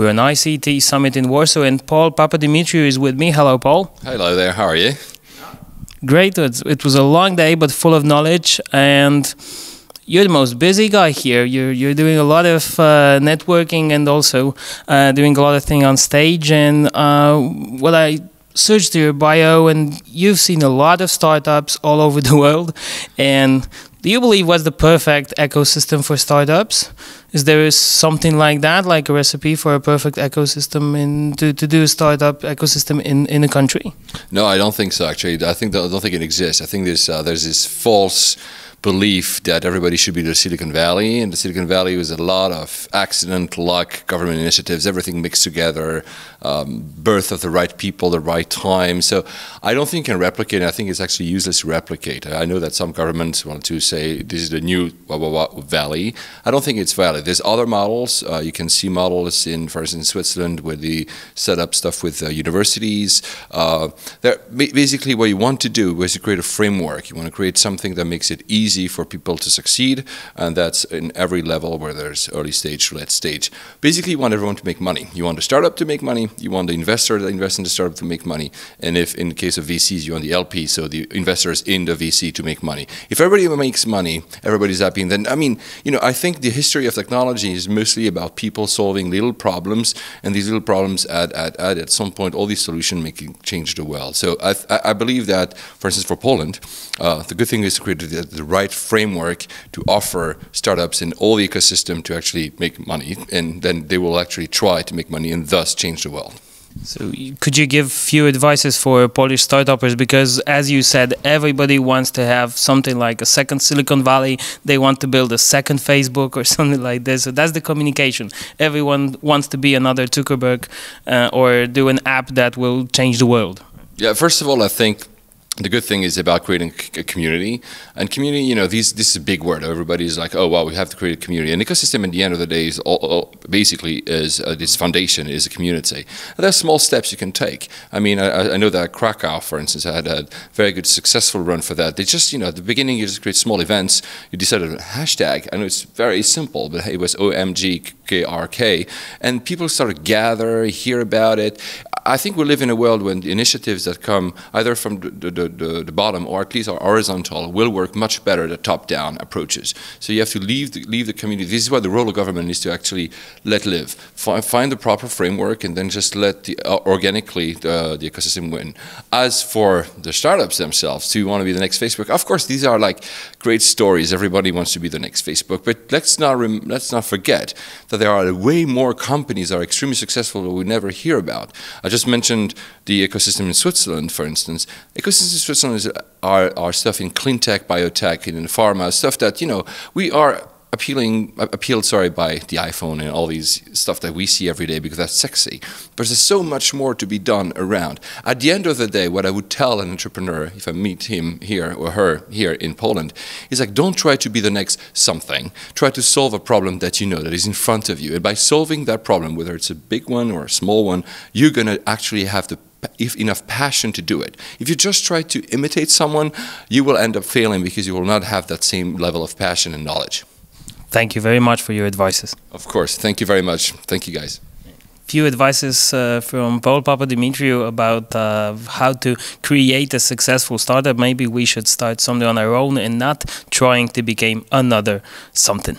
an ICT Summit in Warsaw, and Papadimitriou is with me. Hello, Paul. Hello there, how are you? Great. It was a long day, but full of knowledge, and you're the most busy guy here. You're doing a lot of networking and also doing a lot of things on stage. And what I searched your bio, and you've seen a lot of startups all over the world. And do you believe what's the perfect ecosystem for startups? Is there something like that, like a recipe for a perfect ecosystem to do a startup ecosystem in a country? No, I don't think so. Actually, I don't think it exists. I think there's this false belief that everybody should be the Silicon Valley, and the Silicon Valley was a lot of accident, luck, government initiatives, everything mixed together, birth of the right people, the right time. So I don't think it can replicate. I think it's actually useless to replicate. I know that some governments want to say this is the new valley. I don't think it's valid. There's other models. You can see models in, for instance, Switzerland, where they set up stuff with universities. Basically, what you want to do is to create a framework. You want to create something that makes it easy for people to succeed, and that's in every level, where there's early stage to late stage. Basically, you want everyone to make money. You want the startup to make money. You want the investor that invests in the startup to make money. And if, in the case of VCs, you want the LP, so the investors in the VC, to make money. If everybody makes money, everybody's happy. And then, I mean, I think the history of technology is mostly about people solving little problems, and these little problems at some point, all these solutions change the world. So I believe that, for instance, for Poland, the good thing is to create the right framework to offer startups in all the ecosystem to actually make money, and then they will actually try to make money and thus change the world. So could you give few advices for Polish startups? Because as you said, everybody wants to have something like a second Silicon Valley. They want to build a second Facebook or something like this. So that's the communication. Everyone wants to be another Zuckerberg or do an app that will change the world. Yeah, first of all, I think the good thing is about creating a community. And community, this is a big word. Everybody's like, oh, well, we have to create a community. And ecosystem, at the end of the day, is basically this foundation is a community. And there's small steps you can take. I mean, I know that Krakow, for instance, had a very good, successful run for that. They just, at the beginning, you just create small events. You decided on a hashtag. I know it's very simple, but it was OMGKRK. And people started to gather, hear about it. I think we live in a world when the initiatives that come either from the bottom or at least are horizontal will work much better than top-down approaches. So you have to leave the community. This is why the role of government is to actually let live, find the proper framework, and then just let organically the ecosystem win. As for the startups themselves, do you want to be the next Facebook? Of course, these are like great stories. Everybody wants to be the next Facebook, but let's not forget that there are way more companies that are extremely successful that we never hear about. I just mentioned the ecosystem in Switzerland, for instance. Ecosystems in Switzerland are stuff in clean tech, biotech, and in pharma, stuff that, we are appealed by the iPhone and all these stuff that we see every day because that's sexy. But there's so much more to be done around. At the end of the day, what I would tell an entrepreneur, if I meet him here or her here in Poland, is like, don't try to be the next something. Try to solve a problem that that is in front of you. And by solving that problem, whether it's a big one or a small one, you're going to actually have enough passion to do it. If you just try to imitate someone, you will end up failing because you will not have that same level of passion and knowledge. Thank you very much for your advices. Of course. Thank you very much. Thank you, guys. Few advices from Papadimitriou about how to create a successful startup. Maybe we should start something on our own and not trying to become another something.